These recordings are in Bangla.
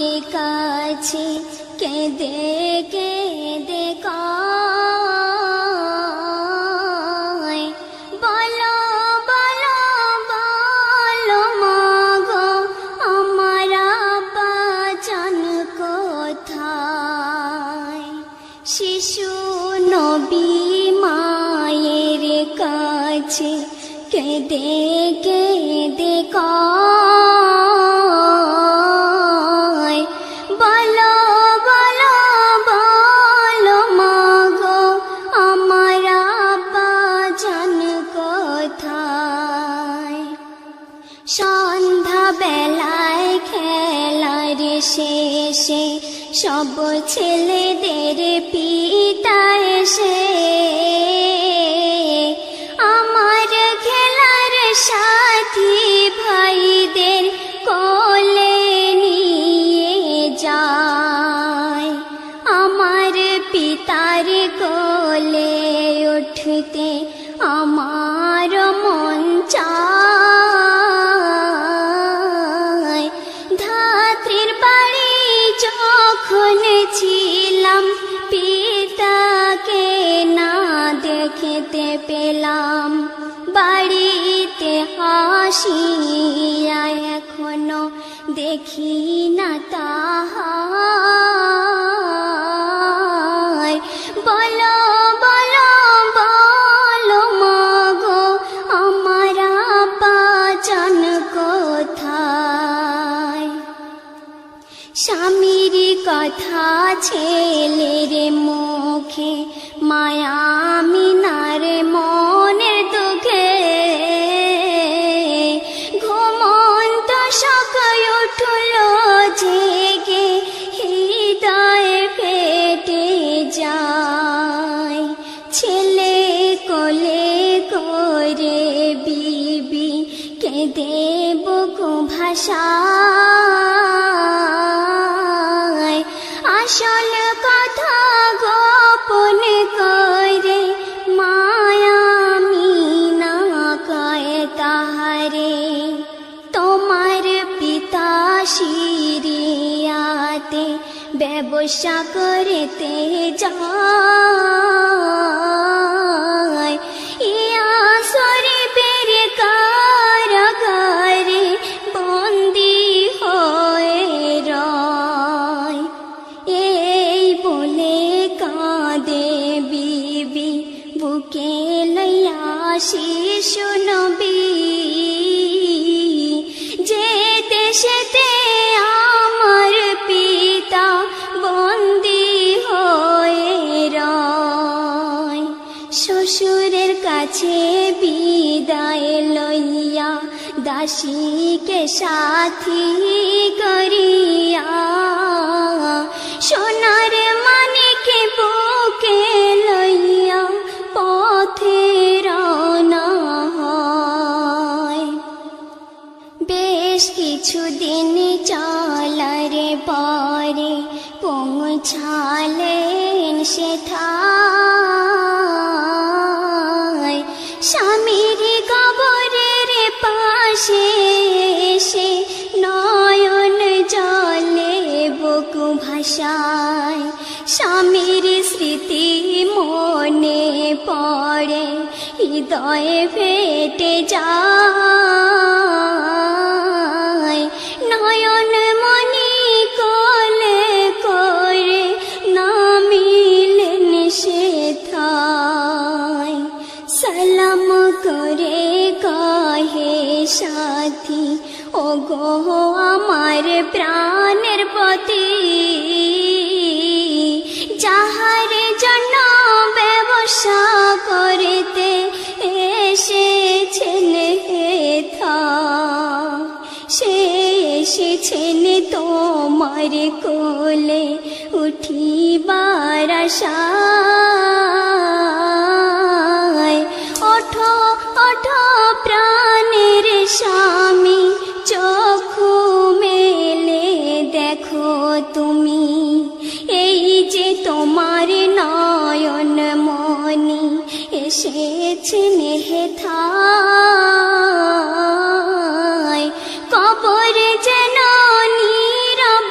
কাছে কেঁদে কেঁদে কয়, বলো বলো বলো মাগো আমার আব্বা জান কোথায়। শিশু নবী মায়ের কাছে কেঁদে কেঁদে কয়, বলো বলো বলো মাগো আমার আব্বা জান কোথায়। সন্ধ্যা বেলায় খেলার শেষে সব ছেলেদের পিতা এসে আমার খেলার সাথী ভাইদের কোলে নিয়ে যায়। আমার পিতার কোলে উঠতে আমার মন চায়। ধাত্রীর বাড়ি যখন ছিলাম পিতাকে না দেখতে পেলাম। বাড়িতে আসিয়া এখনো দেখি না তাহার। বলো বলো বলো মাগো আমার আব্বা জান কোথায়। স্বামীর কথা ছেলের মুখে মায়া মিনার মনের দুঃখে ঘুমন্ত সকাল উঠল জেগে হৃদয় ফেটে যায়। ছেলে কোলে করে বিবি কেঁদে বুকু ভাষায়। আসল কথা গোপন করে মায়া মিনা কয় তাহারে। তোমার পিতা সিরিয়াতে ব্যবসা করতে যায়। ইয়া শরীফের কারাগারে বন্দী হয়ে রয়। এই বলে কাঁদে বিবি বুকে লইয়া শিশু নবী। যে দেশেতে আমার পিতা বন্দী হয়ে রয়। শ্বশুরের কাছে বিদায় লইয়া দাসীকে সাথী করিয়া সোনার মানিকে বুকে লইয়া পথে রওনা হয়। বেশ কিছুদিন চলার পরে পৌঁছালেন সেথায়। স্বামীর কবরের পাশে এসে নয়ন জলে বুকু ভাষায়। স্বামীর স্মৃতি মনে পড়ে হৃদয়ে ফেটে যায়। নয়ন মনি কোলে করে নামিলেন সেথায়। সালাম করে কহে সাথী, ও গো আমার প্রাণের পতি। যাহার জন্য ব্যবসা করতে এসেছেন হেথা, সে এসেছেন তোমার কোলে উঠিবার আশায়। ওঠো ওঠো প্রাণের স্বামী, চক্ষু মেলে দেখো তুমি। এই যে তোমার নয়ন মনি এসেছেন হেথায়। কবর যেন নীরব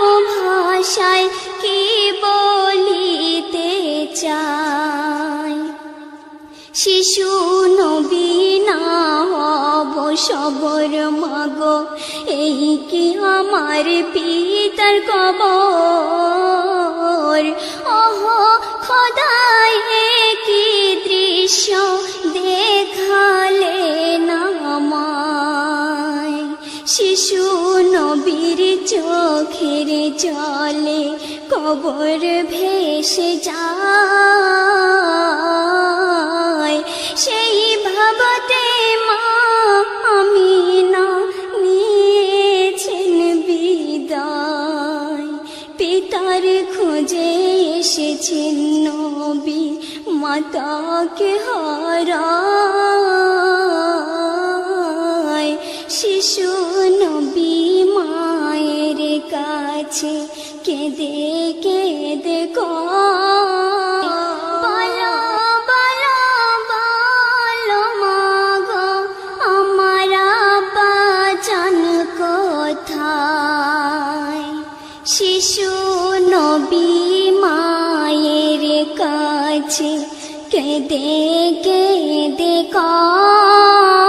শিশু নবী না হব সবর মাগো, এই কি আমার পিতার কবর। ওহ খোদাই এ কি দৃশ্য দেখালে না আমায়, শিশু নবীর চোখের জলে কবর ভেসে যায়। সেই ভাবতে মা আমিনা নিয়েছেন বিদায়, পিতার খোঁজে এসেছেন নবী মাতাকে হারায়। শিশু নবী মায়ের কাছে কেঁদে কেঁদে কয়, বলো বলো বলো মাগো আমার আব্বা জান কোথায়। শিশু নবী মায়ের কাছে কেঁদে কেঁদে কয়,